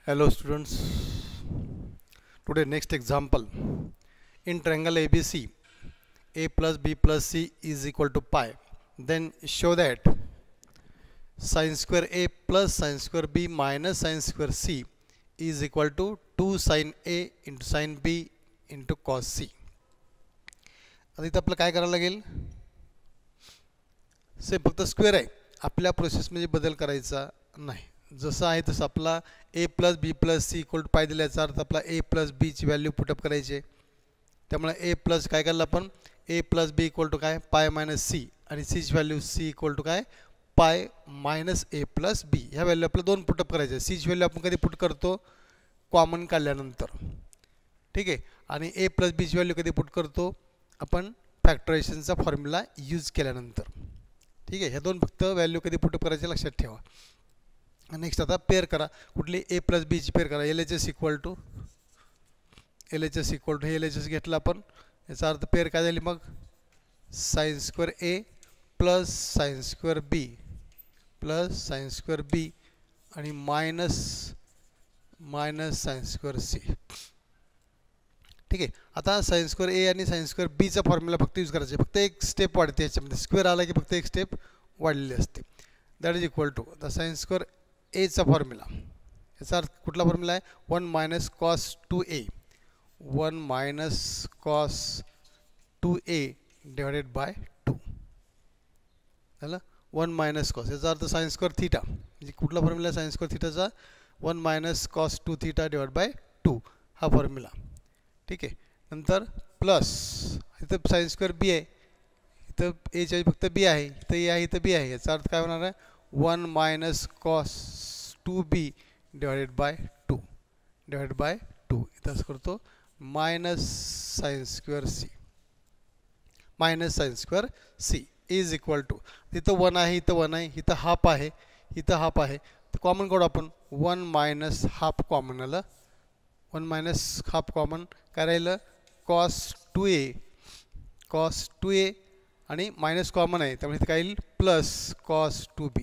Hello students. Today next example. In triangle ABC, a plus b plus c is equal to pi. Then show that sin square a plus sin square b minus sin square c is equal to 2 sin a into sin b into cos c. आता इथं आपलं काय करावं लागेल? से फक्त square आहे. आपल्या प्रोसेसमध्ये बदल करायचा नाही. जसं आहे तसं आपला A plus B plus C equal to pi दिल्याचा अर्थ आपला ए प्लस बीची व्हॅल्यू पुटअप करायची. त्यामुळे ए प्लस काय केलं आपण A plus B equal to काय पाय मायनस सी आणि सीची व्हॅल्यू सी इक्वल टू काय पाय मायनस ए प्लस बी. ह्या व्हॅल्यू आपल्याला दोन पुटअप करायचे. सीची व्हॅल्यू आपण कधी पुट करतो कॉमन काढल्यानंतर. ठीक आहे. आणि ए प्लस बीची व्हॅल्यू कधी पुट करतो आपण फॅक्टरायझेशनचा फॉर्म्युला यूज केल्यानंतर. ठीक आहे. ह्या दोन फक्त व्हॅल्यू कधी पुटअप करायचे लक्षात ठेवा. नेक्स्ट आता पेअर करा. कुठली ए प्लस बीची पेअर करा. L H S equal to हे एल एच एस घेतलं आपण. याचा अर्थ पेअर काय झाली मग sine square A plus sine square B आणि मायनस साइन स्क्वेअर सी. ठीक आहे. आता साइन स्क्वेअर ए आणि साइन स्क्वेअर बीचा फॉर्म्युला फक्त यूज करायचा. फक्त एक स्टेप वाढते याच्यामध्ये. स्क्वेअर आला की फक्त एक स्टेप वाढलेली असते. दॅट इज इक्वल टू आता साइन स्क्वेअर एचा फॉर्म्युला. याचा अर्थ कुठला फॉर्म्युला आहे 1 minus cos 2a 1 minus cos 2a divided by 2 झालं. 1 मायनस कॉस याचा अर्थ साइन स्क्वेअर थीटा म्हणजे कुठला फॉर्म्युला आहे साइन स्क्वेअर थीटाचा 1 minus cos 2 theta divide by 2 हा फॉर्म्युला. ठीक आहे. नंतर प्लस इथं साइन स्क्वेअर बी आहे. इथं एच्या फक्त बी आहे. इथं ए आहे इथं बी आहे. याचा अर्थ काय होणार आहे 1 minus cos 2b divided by 2 इथं असं करतो minus sine square C is equal to इथं 1 आहे इथं 1 आहे इथं हाफ आहे तर कॉमन काढू आपण 1 मायनस हाफ कॉमन आलं. 1 मायनस हाफ कॉमन काय राहिलं कॉस 2a आणि मायनस कॉमन आहे त्यामुळे इथे काय येईल प्लस कॉस 2b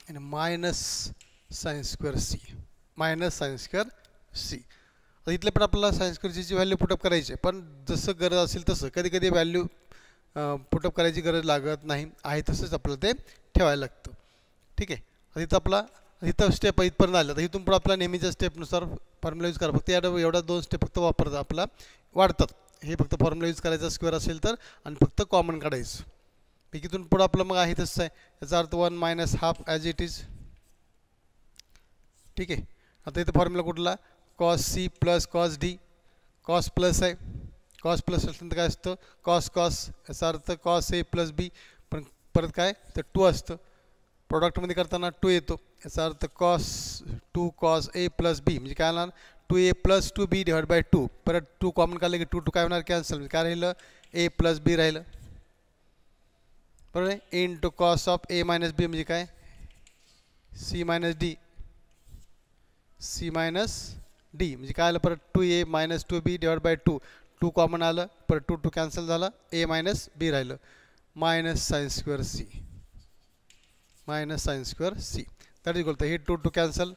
आणि मायनस साइन स्क्वेअर सी. इथले पण आपल्याला साइन स्क्वेअर सीची व्हॅल्यू पुटअप करायची पण जसं गरज असेल तसं कधी कधी व्हॅल्यू पुटअप करायची गरज लागत नाही आहे तसंच आपल्याला ते ठेवायला लागतं. ठीक आहे. इथं आपला इथं स्टेप इथपर्यंत आलं तर इथून पुढे आपला नेहमीच्या स्टेपनुसार फॉर्म्युला यूज करा. फक्त एवढा 2 स्टेप फक्त वापरता आपला वाढतात. हे फक्त फॉर्म्युला यूज करायचा स्क्वेअर असेल तर आणि फक्त कॉमन काढायचं. इथून पुढं आपलं मग आहे तसं आहे. याचा अर्थ 1 minus half as it is. ठीक आहे. आता इथं फॉर्म्युला कुठला cos C plus cos D. Cos plus आहे. कॉस प्लस असल्यानंतर काय असतं कॉस याचा अर्थ कॉस ए प्लस बी पण परत काय तर 2 असतं. प्रोडक्टमध्ये करताना 2 येतो. याचा अर्थ कॉस 2 कॉस ए प्लस बी म्हणजे काय होणार 2a plus 2b divide by 2. परत 2 कॉमन काढले की 2 काय होणार कॅन्सल म्हणजे काय राहिलं ए प्लस बी राहिलं. बरोबर आहे. Into cos of A minus B म्हणजे काय सी मायनस डी म्हणजे काय आलं परत 2a minus 2b divide by 2 common आलं परत 2 कॅन्सल झालं ए मायनस बी राहिलं minus sine square C that is equal to हे 2 कॅन्सल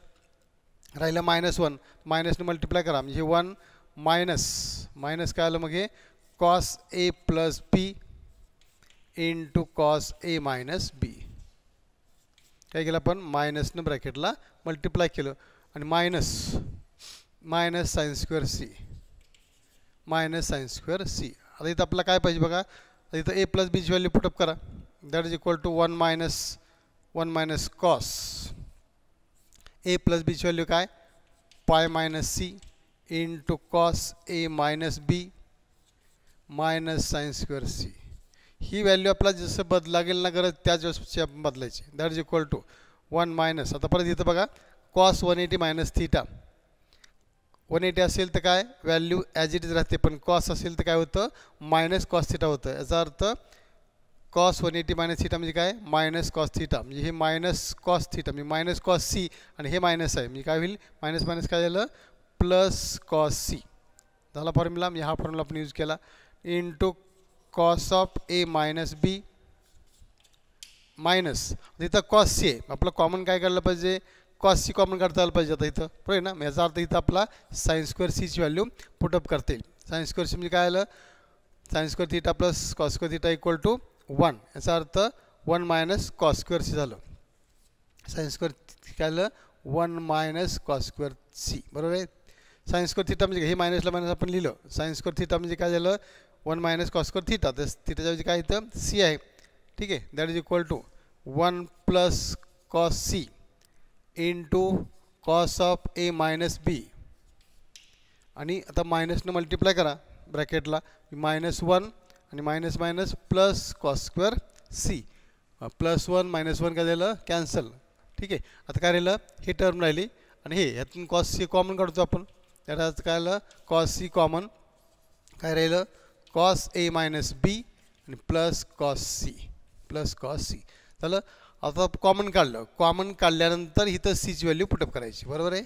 राहिलं -1 मायनसने मल्टिप्लाय करा म्हणजे 1 मायनस काय आलं मग हे cos A plus B into cos A minus बी. काय केलं आपण मायनसनं ब्रॅकेटला मल्टिप्लाय केलं आणि मायनस साइन स्क्वेअर सी. आता इथं आपल्याला काय पाहिजे बघा. इथं ए प्लस बीची व्हॅल्यू पुटअप करा. That is equal to 1 minus cos A plus बीची व्हॅल्यू काय pi minus C into cos A minus B minus sine square C. ही व्हॅल्यू आपल्याला जसं लागेल ना गरज त्याच वेळेस आपण बदलायची. That is equal to 1 minus आता परत इथं बघा कॉस 180 मायनस थीटा. 180 असेल तर काय व्हॅल्यू ॲज इट इज राहते पण कॉस असेल तर काय होतं मायनस कॉस थीटा होतं. याचा अर्थ कॉस 180 मायनस थीटा म्हणजे काय मायनस कॉस थीटा म्हणजे हे मायनस कॉस थीटा म्हणजे मायनस कॉस सी आणि हे मायनस आहे म्हणजे काय होईल मायनस काय झालं प्लस कॉस सी झाला फॉर्म्युला. म्हणजे हा फॉर्म्युला आपण यूज केला into cos of A minus B minus इथं कॉस सी आहे. आपलं कॉमन काय काढलं पाहिजे कॉस सी कॉमन काढता आलं पाहिजे आता इथं, बरोबर आहे ना. याचा अर्थ इथं आपला साइन स्क्वेअर सीची व्हॅल्यू पुटअप करता येईल. साइन स्क्वेअर सी म्हणजे काय आलं, sine square theta plus cos square theta equal to 1. याचा अर्थ 1 मायनस कॉस स्क्वेअर सी झालं. साइन स्क्वेअर काय आलं 1 मायनस कॉस स्क्वेअर सी, बरोबर आहे. साइन स्क्वेअर थीटा म्हणजे हे मायनसला मायनस आपण लिहिलं. साइन स्क्वेअर थीटा म्हणजे काय झालं 1 मायनस कॉस स्क्वेअर थीटा, तर थीटाच्या ऐवजी काय इथं सी आहे. ठीक आहे, that is equal to 1 plus cos C into cos of A minus B. आणि आता मायनसनं मल्टिप्लाय करा ब्रॅकेटला, -1 आणि minus minus plus cos square C. +1 -1 काय झालं कॅन्सल. ठीक आहे, आता काय राहिलं हे टर्म राहिली आणि हे ह्यातून कॉस सी कॉमन काढतो आपण. त्याला काय आलं कॉस सी कॉमन, काय राहिलं कॉस ए मायनस बी आणि प्लस कॉस सी झालं. आता कॉमन काढलं, कॉमन काढल्यानंतर इथं सीची व्हॅल्यू पुटअप करायची, बरोबर आहे.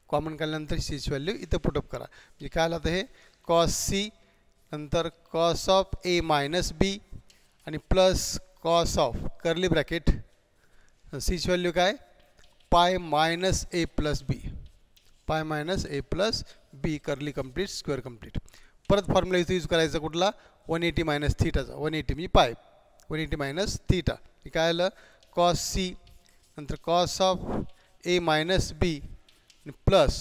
कॉमन काढल्यानंतर सीची व्हॅल्यू इथं पुटअप करा. म्हणजे काय आलं आता हे कॉस सी नंतर cos of A minus B आणि plus cos of curly bracket सीची व्हॅल्यू काय pi minus A plus B curly complete square complete. परत फॉर्म्युला इथं यूज करायचा कुठला 180 मायनस थीटाचा. 180 म्हणजे पाय 180 मायनस थीटा. हे काय आलं कॉस सी नंतर cos of A minus B plus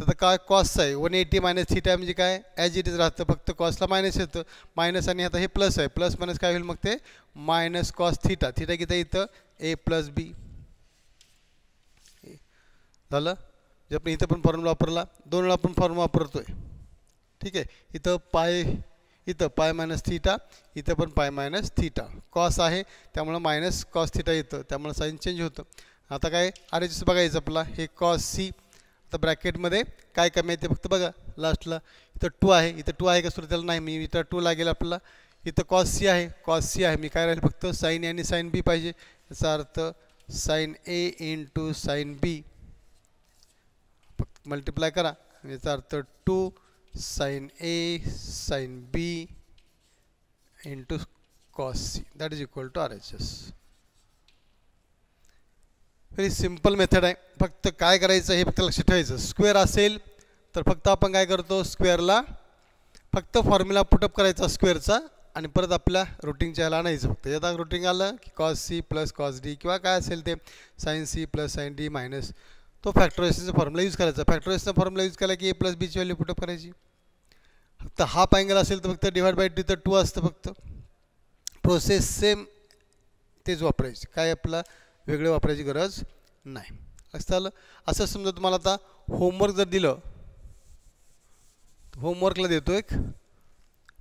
तर काय कॉसचं आहे 180 मायनस थीटा म्हणजे काय ॲज इट इज राहतं, फक्त कॉसला मायनस येतं मायनस आणि आता हे प्लस आहे. प्लस मायनस काय होईल मग ते मायनस कॉस थीटा. थीटा किती इथं ए प्लस बी झालं. जे आपण इथं पण फॉर्म्युला वापरला, 2 वेळा आपण फॉर्म्युला वापरतोय. ठीक आहे, इथं पाय मायनस थीटा, इथं पण पाय मायनस थीटा. कॉस आहे त्यामुळं मायनस कॉस थीटा येतं, त्यामुळं साईन चेंज होतं. आता काय आर एच एस बघायचं आपला हे कॉस सी. आता ब्रॅकेटमध्ये काय कमी आहे ते फक्त बघा लास्टला. इथं 2 आहे, इथं 2 आहे का सुरुवातीला नाही, मी इथं 2 लागेल आपल्याला. इथं कॉस सी आहे, मी काय राहील फक्त साईन ए आणि साईन बी पाहिजे. याचा अर्थ sine A into sine B फक्त मल्टिप्लाय करा. याचा अर्थ 2 sine A sine B into cos C that is equal to R H S. Very simple method आहे. फक्त काय करायचं हे फक्त लक्षात ठेवायचं. स्क्वेअर असेल तर फक्त आपण काय करतो स्क्वेअरला फक्त फॉर्म्युला पुटअप करायचा स्क्वेअरचा आणि परत आपल्या रुटीनच्या याला आणायचं. फक्त यात रुटीन आलं की cos C plus cos D किंवा काय असेल ते sine C plus sine D minus तो फॅक्टरायझेशनचा फॉर्म्युला यूज करायचा. फॅक्टरायझेशनचा फॉर्म्युला यूज केला की ए प्लस बीची व्हॅल्यू पुटअप करायची. फक्त हाफ अँगल असेल तर फक्त डिवाइड बाय 2 तर 2 असतं. फक्त प्रोसेस सेम तेच वापरायची, काय आपला वेगळे वापरायची गरज नाही. लक्षात आलं. असं समजा तुम्हाला आता होमवर्क जर दिलं, होमवर्कला देतो एक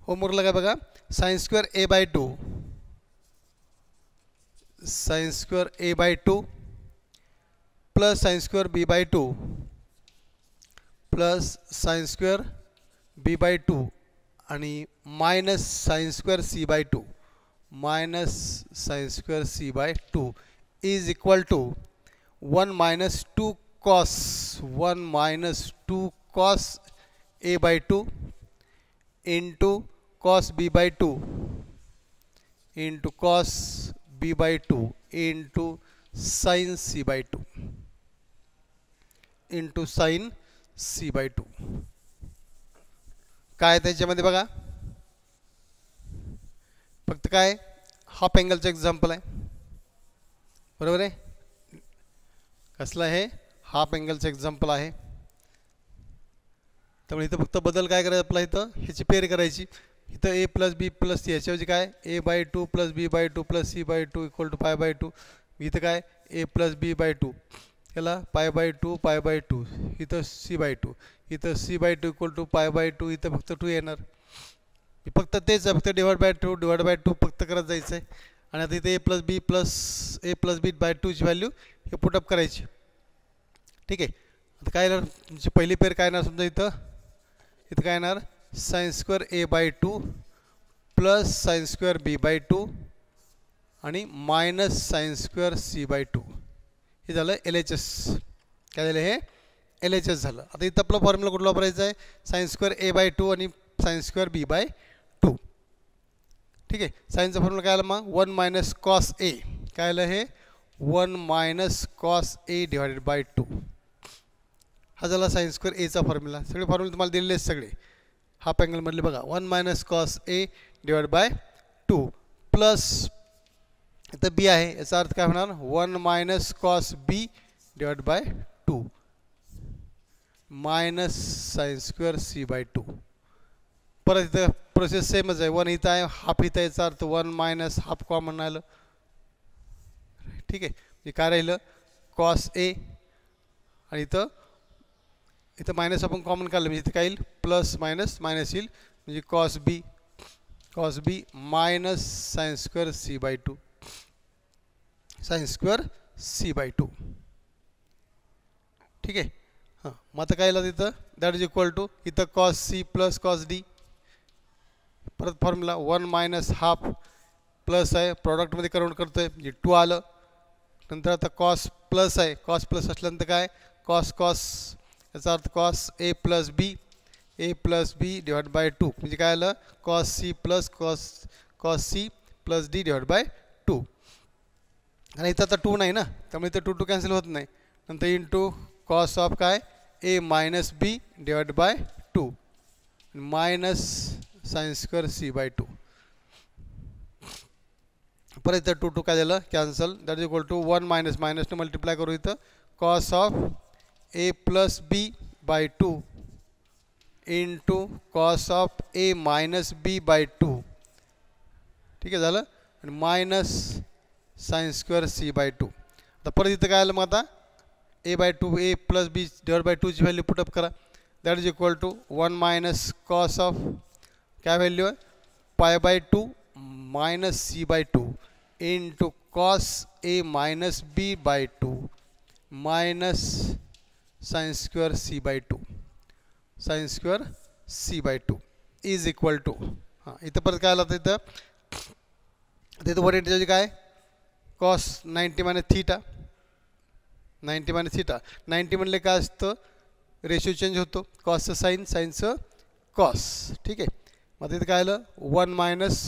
होमवर्कला काय बघा sine square A by 2 sine square A by 2 plus sine square B by 2 plus sine square B by 2 आणि minus sine square C by 2 minus sine square C by 2 is equal to 1 minus 2 cos A by 2 into cos B by 2 into cos B by 2 into sine C by 2 into sine C by 2. काय त्याच्यामध्ये बघा फक्त काय half अँगलचं example आहे, बरोबर आहे. कसलं आहे हाफ अँगलचं एक्झाम्पल आहे. त्यामुळे इथं फक्त बदल काय करायचं आपला इथं ह्याची पेअर करायची. इथं A plus B plus C याच्याऐवजी काय A by 2 plus B by 2 plus C by 2 equal to pi by 2. इथं काय ए प्लस बी बाय 2 याला पाय बाय 2 इथं सी बाय 2 इथं C by 2 equal to pi by 2 इथं फक्त 2 येणार. फक्त तेच आहे, फक्त डिवाइड बाय 2 फक्त करत जायचं आहे. आणि आता इथे ए प्लस बी बाय 2ची व्हॅल्यू हे पुटअप करायची. ठीक आहे. आता काय येणार तुमची पहिली पेअर काय येणार समजा इथं काय येणार sine square A by 2 plus sine square B by 2 आणि minus sine square C by 2 हे झालं एल एच एस. काय झालं हे एल एच एस झालं. आता इथं आपला फॉर्म्युला कुठला वापरायचा आहे साइन स्क्वेअर ए बाय 2 आणि साइन स्क्वेअर बी बाय 2. ठीक आहे. साइनचा फॉर्म्युला काय आला मग 1 मायनस कॉस ए काय आलं हे 1 minus cos A divided by 2. हा झाला साइन स्क्वेअर एचा फॉर्म्युला. सगळे फॉर्म्युले तुम्हाला दिलेले आहेत सगळे. हाफ अँगलमधले बघा 1 minus cos A divide by 2 plus इथं बी आहे, याचा अर्थ काय होणार 1 minus cos B divide by 2 minus sine square C by 2. परत इथं प्रोसेस सेमच आहे. 1 इथं आहे, हाफ इथं, याचा अर्थ 1 मायनस हाफ कॉमन आलं. ठीक आहे, म्हणजे काय राहिलं कॉस ए आणि इथं मायनस आपण कॉमन काढलं म्हणजे इथं काय येईल प्लस मायनस मायनस येईल म्हणजे cos B minus sine square C by 2 sine square C by 2. ठीक आहे. हां, मग आता काय येईल तिथं दॅट इज इक्वल टू इथं cos C plus cos D. परत फॉर्म्युला 1 मायनस हाफ प्लस आहे, प्रॉडक्टमध्ये कन्वर्ट करतोय म्हणजे 2 आलं. नंतर आता कॉस प्लस आहे, कॉस प्लस असल्यानंतर काय कॉस याचा अर्थ cos A plus B divide by 2 म्हणजे काय आलं cos C plus cos C plus D divide by 2. आणि इथं आता 2 नाही ना, त्यामुळे इथं 2 कॅन्सल होत नाही. नंतर इंटू कॉस ऑफ काय A minus B divide by 2 minus sine square C by 2. परत इथं 2 काय झालं cancel. That is equal to 1 minus मायनसने मल्टिप्लाय करू इथं cos of A plus B by 2 into cos of A minus B by 2. ठीक आहे झालं. आणि minus sine square C by 2. आता परत इथं काय आलं मग आता A by 2 A plus B divide by 2ची व्हॅल्यू पुटअप करा. That is equal to 1 minus cos of काय व्हॅल्यू आहे pi by 2 minus C by 2 into cos A minus B by 2 minus sine square C by 2 sine square C by 2 is equal to. हां, इथं परत काय आलं तिथं 180 काय cos 90 minus theta 90 minus theta 90 म्हणले काय असतं रेशिओ चेंज होतो कॉसचं साईन साईनचं कॉस. ठीक आहे. मग तिथं काय आलं 1 मायनस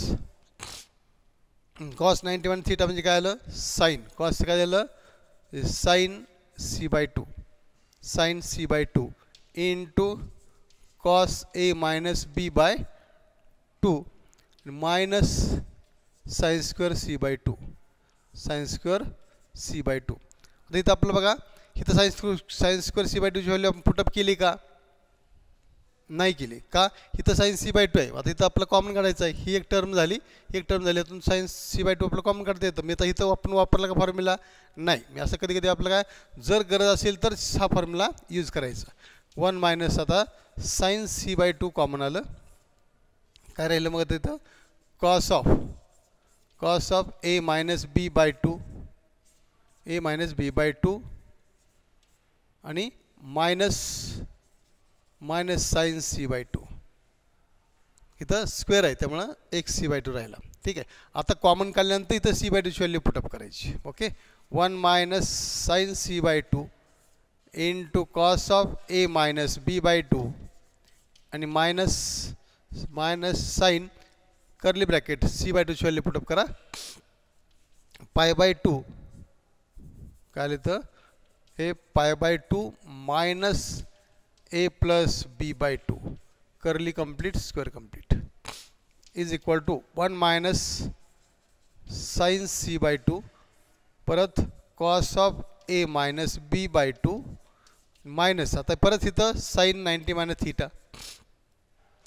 कॉस 90 मायनस थीटा म्हणजे काय आलं साईन कॉसचं काय झालं sine C by 2 sine C by 2 into cos A minus B by 2 minus sine square C by 2 sine square C by 2. आता इथं आपलं बघा इथं साइन स्क्वेअर सी बाय 2ची व्हॅल्यू आपण पुटअप केली का नाही केली का इथं साइन सी बाय 2 आहे. आता इथं आपलं कॉमन काढायचं आहे. ही एक टर्म झाली यातून साइन सी बाय 2 आपलं कॉमन काढता येतं. मी आता इथं आपण वापरला का फॉर्म्युला नाही. मी असं कधी आपलं काय जर गरज असेल तर हा फॉर्म्युला यूज करायचा. 1 मायनस आता साइन सी बाय 2 कॉमन आलं काय राहिलं मग आता इथं cos of A minus B by 2 A minus B by 2 आणि मायनस साइन सी बाय 2 इथं स्क्वेअर आहे त्यामुळं एक सी बाय 2 राहिला. ठीक आहे. आता कॉमन काढल्यानंतर इथं सी बाय 2ची व्हॅल्यू पुटअप करायची. Okay 1 minus sine C by 2 into cos of A minus B by 2 आणि minus sine curly bracket C by 2ची व्हॅल्यू पुटअप करा पाय बाय 2 काय आलं तर हे pi by 2 minus A plus B by 2 curly complete square complete is equal to 1 minus sine C by 2 परत cos of A minus B by 2 minus आता परत इथं sine 90 minus theta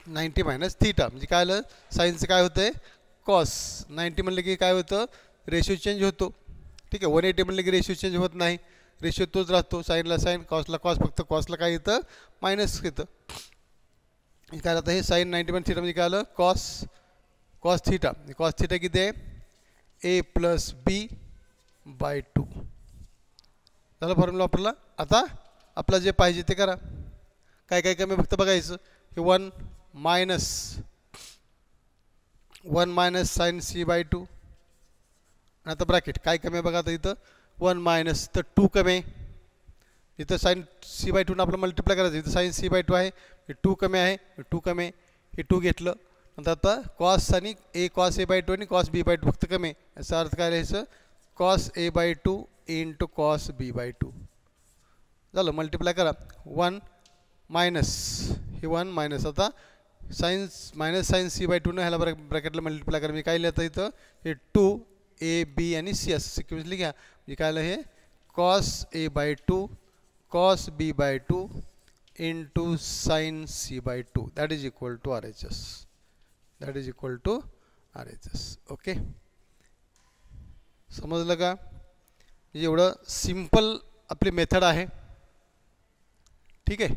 90 minus theta म्हणजे काय आलं साइनचं काय होतं कॉस 90 म्हणलं की काय होतं रेशिओ चेंज होतो. ठीक आहे. 180 म्हणलं की रेशिओ चेंज होत नाही रेशिओ तोच राहतो साईनला साईन कॉसला कॉस फक्त कॉसला काय येतं मायनस येतं. काय आता हे साइन 90 मायनस थीटा म्हणजे काय आलं कॉस थीटा किती आहे ए प्लस बी बाय 2 झालं फॉर्म्युला वापरला. आता आपलं जे पाहिजे ते करा काय कमी फक्त बघायचं हे 1 मायनस साइन सी बाय 2 आता ब्रॅकेट काय कमी आहे बघा आता इथं 1 मायनस तर 2 कमी आहे इथं साइन सी बाय 2 आपलं मल्टिप्लाय करायचं इथं साइन सी बाय 2 आहे हे 2 कमी आहे हे 2 घेतलं नंतर आता कॉस आणि ए कॉस ए बाय 2 आणि कॉस बी बाय 2 फक्त कमी आहे याचा अर्थ काय लिहायचं cos A by 2 into cos B by two झालं. मल्टिप्लाय करा. 1 मायनस हे 1 मायनस आता sines minus sines C by two न ह्याला ब्रॅकेटला मल्टिप्लाय करा. मी काय लिहिलं इथं हे 2 ए बी आणि सी असं सिक्वेन्सली घ्या. म्हणजे काय हे cos A by two cos B by two into sine C by two that is equal to R H S. That is equal to R H S. Okay समजलं का. म्हणजे एवढं सिम्पल आपली मेथड आहे. ठीक आहे.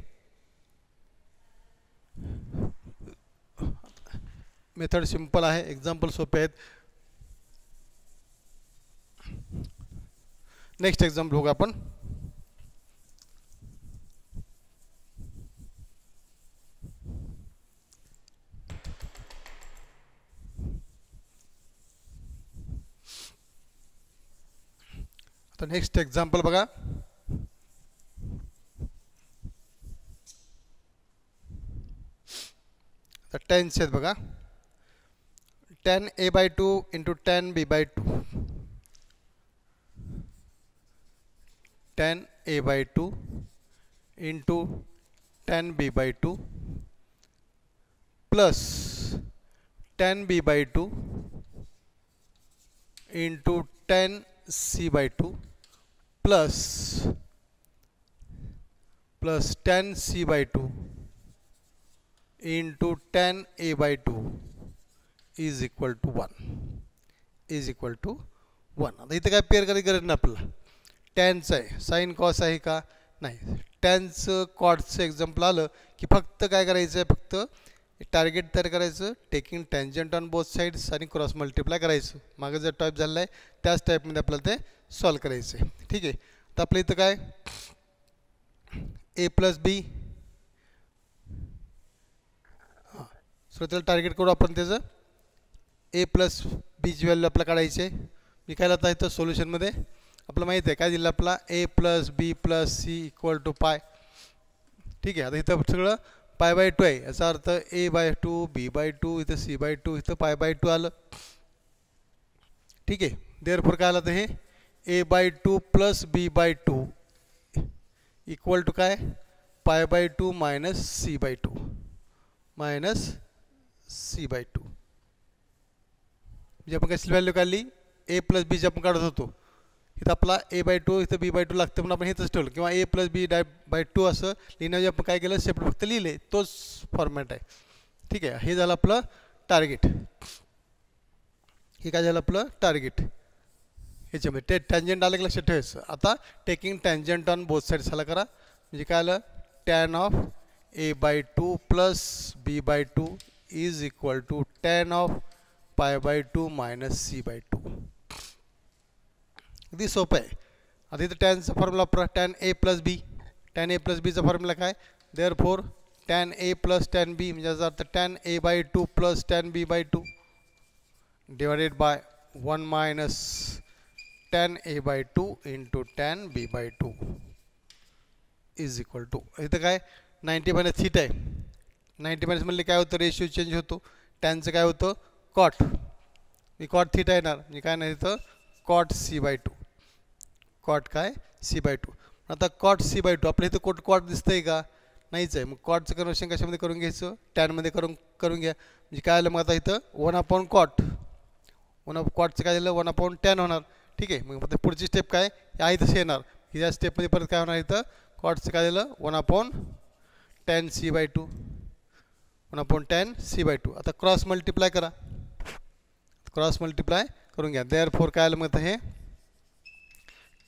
मेथड सिंपल आहे. Example सोपे आहेत. नेक्स्ट एक्झाम्पल बघू आपण. आता नेक्स्ट एक्झाम्पल बघा. आता टेन्स आहेत बघा. 10 a by 2 into 10 b by 2. 10 a by 2 into 10 b by 2 plus 10 b by 2 into 10 c by 2 plus 10 c by 2 into 10 a by 2 is equal to 1. is equal to 1. आता इथे काय pair करायची गरज नाही आपल्याला. टॅनचं आहे साईन कॉस आहे का नाही. टॅनचं कॉटचं एक्झाम्पल आलं की फक्त काय करायचं आहे फक्त टार्गेट तयार करायचं. Taking tangent on both sides आणि क्रॉस मल्टिप्लाय करायचं. मागे जर टाईप झालेला आहे त्याच टाईपमध्ये आपल्याला ते सॉल्व करायचं आहे. ठीक आहे. तर आपल्या इथं काय ए प्लस बी सुरुवातीला टार्गेट करू आपण. त्याचं ए प्लस बीची व्हॅल्यू आपल्याला काढायची आहे. मी काय लावता इथं सोल्युशनमध्ये आपल्याला माहिती आहे काय दिलं आपला A plus B plus C equal to pi. ठीक आहे. आता इथं सगळं पाय बाय टू आहे. याचा अर्थ A by two B by two इथं सी बाय टू इथं पाय बाय टू आलं. ठीक आहे. देअरफॉर काय आलं तर हे A by two plus B by two equal to काय pi by two minus C by two minus C by two. म्हणजे आपण कसली व्हॅल्यू काढली ए प्लस बीची आपण काढत होतो. इथं आपला ए बाय टू इथं बी बाय टू लागतं म्हणून आपण हेच ठेवलं किंवा ए प्लस बी बाय टू असं लिहिण्याऐवजी आपण काय केलं सेपरेट फक्त लिहिले. तोच फॉर्मॅट आहे. ठीक आहे. हे झालं आपलं टार्गेट. हे काय झालं आपलं टार्गेट. ह्याच्यामध्ये टॅन्जंट आलं की लक्षात ठेवायचं. आता taking tangent on both sides ह्याला करा. म्हणजे काय आलं tan of A by two plus B by two is equal to tan of pi by two minus C by two. अगदी सोपं आहे. आता इथं टॅनचा फॉर्म्युला वापरा. Tan A plus B. Tan A plus बीचा फॉर्म्युला काय therefore tan A plus tan B म्हणजे याचा अर्थ tan A by two plus tan B by two divided by 1 minus tan A by two into tan B by two is equal to. इथं काय 90 minus theta आहे. 90 minus म्हणले काय होतं ratio change होतो. टॅनचं काय होतं कॉट. मी कॉट थीटा येणार म्हणजे काय नाही इथं cot C by two. Cot काय सी बाय टू. आता कॉट सी बाय टू आपल्या इथं कॉट दिसतंय का नाहीच आहे. मग कॉटचं कन्वर्शन कशामध्ये करून घ्यायचं टॅनमध्ये करून घ्या. म्हणजे काय आलं मग आता इथं 1/कॉट कॉटचं काय झालं 1/10 होणार. ठीक आहे. मग पुढची स्टेप काय आहे तसं येणार. या स्टेपमध्ये परत काय होणार इथं कॉटचं काय झालं 1/10 C by two 1/10 C by two. आता क्रॉस मल्टिप्लाय करा. क्रॉस मल्टिप्लाय करून घ्या. देअरफॉर काय आलं मग हे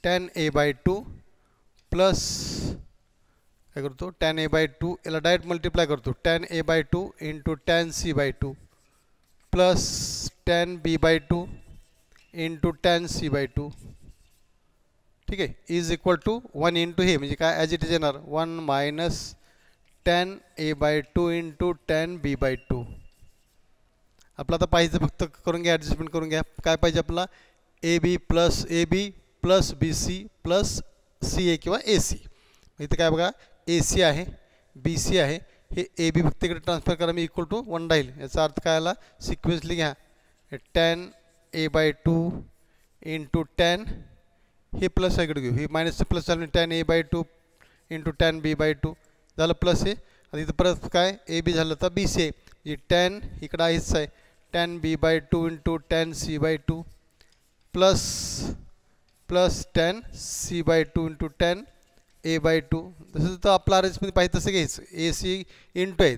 tan A by two plus काय करतो टॅन ए बाय टू याला डायरेक्ट मल्टिप्लाय करतो. Tan A by two into tan C by two plus tan B by two into tan C by two. ठीक आहे. इज इक्वल टू 1 इंटू हे म्हणजे काय as it is येणार 1 minus tan A by two into tan B by two. आपलं आता पाहिजे फक्त करून घ्या ॲडजस्टमेंट करून घ्या. काय पाहिजे आपला A B plus B C plus C A किंवा ए सी. इथं काय बघा ए सी आहे बी सी आहे. हे ए बी फक्त इकडे ट्रान्सफर करा मी इक्वल टू 1 राहील. याचा अर्थ काय आला सिक्वेन्सली घ्या tan A by two into tan हे प्लस इकडे घेऊ, हे मायनसचं प्लस झालं tan a by two into tan b by two झालं प्लस हे. आता इथं परत काय ए बी झालं तर बी सी आहे, म्हणजे tan इकडं आहेच आहे tan b by two into tan c bye two plus plus tan c bye two into tan a by to. तसं तर आपलं आर एसमध्ये पाहिजे तसं घ्यायचं, ए सी इंटू आहेत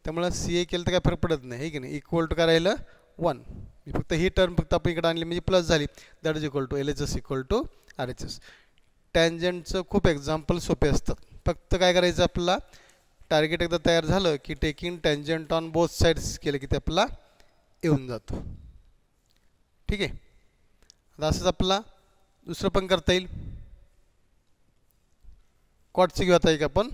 त्यामुळं सी ए केलं तर काय फरक पडत नाही, हे की नाही. इक्वल टू काय राहिलं 1. फक्त ही टर्म फक्त आपण इकडे आणली म्हणजे प्लस झाली. That is equal to L H S equal to R H S. टॅन्जंटचं खूप एक्झाम्पल सोपे असतात. फक्त काय करायचं आपल्याला, टार्गेट एकदा तयार झालं की taking tangent on both sides केलं की ते आपल्याला येऊन जातो. ठीक आहे. आता असंच आपल्याला दुसरं पण करता येईल. कॉटचं घेऊ आता एक आपण.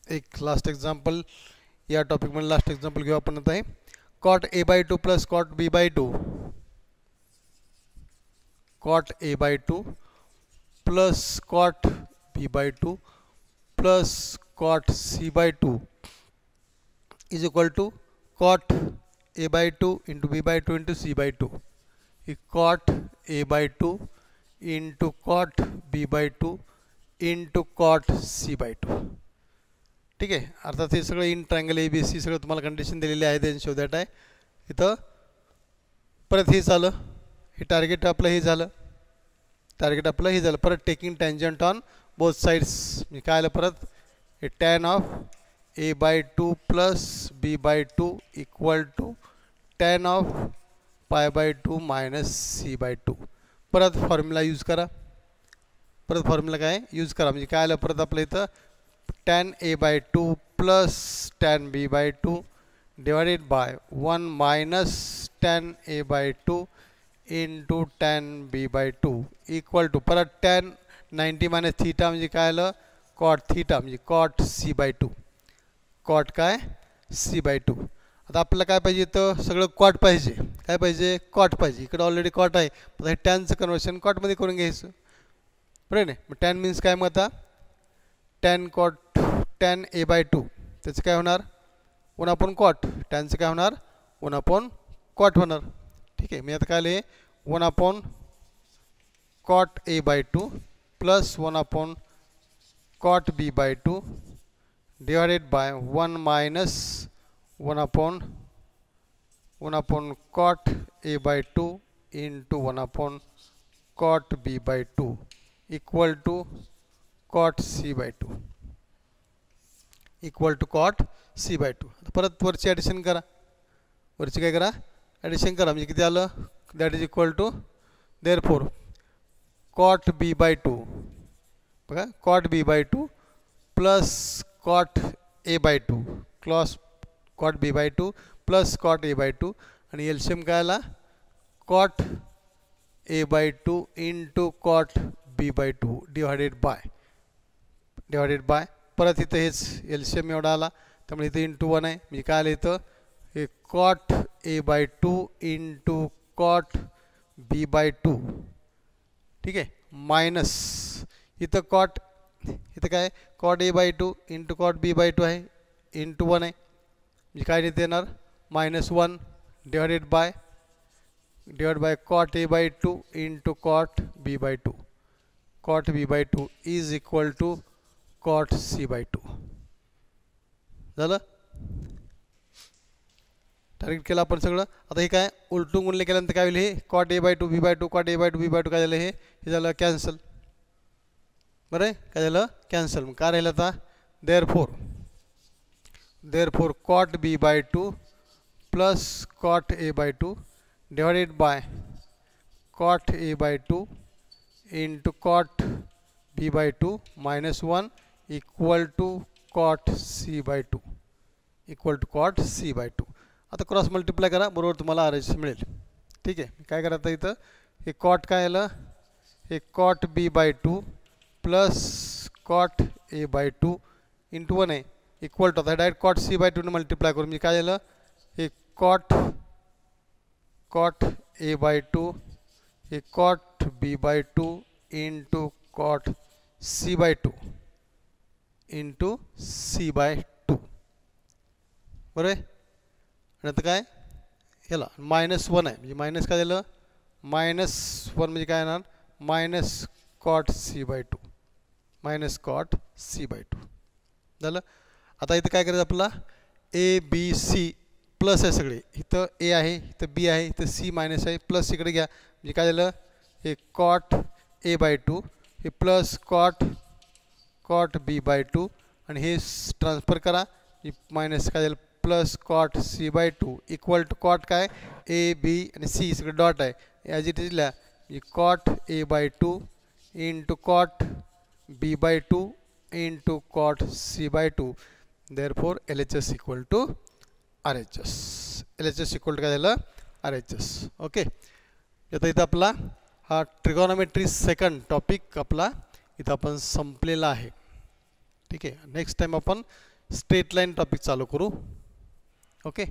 एक लास्ट एक्झाम्पल या टॉपिकमध्ये लास्ट एक्झाम्पल घेऊ आपण आता. आहे cot A by two plus cot B by two, cot A by two plus cot B by two plus cot C by two is equal to cot A by two into B by two into C by two. Cot A by two into cot B by two into cot C by two. ठीक आहे. अर्थात हे सगळं in triangle A B C सगळं तुम्हाला condition दिलेली आहे, then show that आहे. इथं परत हे झालं, हे टार्गेट आपलं हे झालं, टार्गेट आपलं हे झालं. परत taking tangent on both sides मी काय आलं परत, हे tan of A by two plus B by two equal to tan of pi by two minus C by two. परत फॉर्म्युला यूज करा, परत फॉर्म्युला काय यूज करा, म्हणजे काय आलं परत आपलं इथं tan a by two plus tan b by two divided by 1 minus tan a by two into tan b by two equal to परत tan 90 मायनस थीटा म्हणजे काय आलं कॉट थीटा म्हणजे cot C by two, cot काय C by two. आता आपल्याला काय पाहिजे तर सगळं कॉट पाहिजे, काय पाहिजे कॉट पाहिजे. इकडे ऑलरेडी कॉट आहे, आता हे टॅनचं कन्वर्शन कॉटमध्ये करून घ्यायचं बरोबर नाही. मग टॅन मीन्स काय, मग आता tan cot tan A by two त्याचं काय होणार 1 अपॉन कॉट, टॅनचं काय होणार 1 अपॉन कॉट होणार. ठीक आहे. मी आता काय आले 1 upon cot A by two plus 1 upon cot B by two divided by 1 minus 1 upon cot A by two into 1 upon cot B by two equal to cot C by two, equal to cot C by two. परत वरची addition करा, वरची काय करा addition करा म्हणजे किती आलं, that is equal to therefore cot B by two, बघा cot B by two plus cot A by two क्लॉस cot B by two plus cot A by two आणि एलसीएम काय आला cot A by two into cot B by two divided by परत इथं हेच LCM एवढा आला त्यामुळे इथं इंटू 1 आहे म्हणजे काय आलं इथं हे cot A by two into cot B by two. ठीक आहे. मायनस इथं कॉट, इथं काय cot A by two into cot B by two आहे इंटू 1 आहे म्हणजे काय इथे येणार -1 divided by cot A by two into cot B by two, cot B by two is equal to cot C by two. झालं. Target केलं आपण सगळं. आता हे काय उलटून गुणले केल्यानंतर काय होईल हे cot A by two B by two cot A by two B by two काय झालं हे झालं कॅन्सल. बरं आहे काय झालं कॅन्सल. मग काय राहिलं आता therefore cot B by two plus cot A by two divided by cot A by two into cot B by two -1 equal to cot C by two, equal to cot C by two. आता cross multiply करा बरोबर तुम्हाला R H मिळेल. ठीक आहे. काय करायचं इथं हे कॉट काय आलं हे cot B by two plus cot A by two into 1 आहे इक्वल टू आता डायरेक्ट कॉट सी बाय टूने मल्टिप्लाय करून मी काय झालं हे कॉट ए बाय टू हे cot B by two into cot C by two into C by two. बरोबर आहे. आणि आता काय ह्याला -1 आहे म्हणजे मायनस काय झालं -1 म्हणजे काय येणार minus cot c/2 minus cot c/2 झालं. आता इथं काय करायचं आपल्याला ए बी सी प्लस आहे सगळे इथं ए आहे इथं बी आहे इथं सी मायनस आहे प्लस इकडे घ्या म्हणजे काय झालं हे कॉट a/2 हे प्लस कॉट b/2 आणि हे ट्रान्सफर करा मायनस काय झालं plus cot c/2 equal to cot काय ए बी आणि सी सगळं डॉट आहे ॲज इट इज लिहा म्हणजे cot a/2 into cot b/2 into cot c/2 therefore LHS equal to RHS. LHS equal to काय झालं RHS. ओके. आता इथं आपला हा ट्रिगोनॉमेट्री सेकंड टॉपिक आपला इथं आपण संपलेला आहे. ठीक आहे. नेक्स्ट टाइम आपण स्ट्रेट लाईन टॉपिक चालू करू. ओके.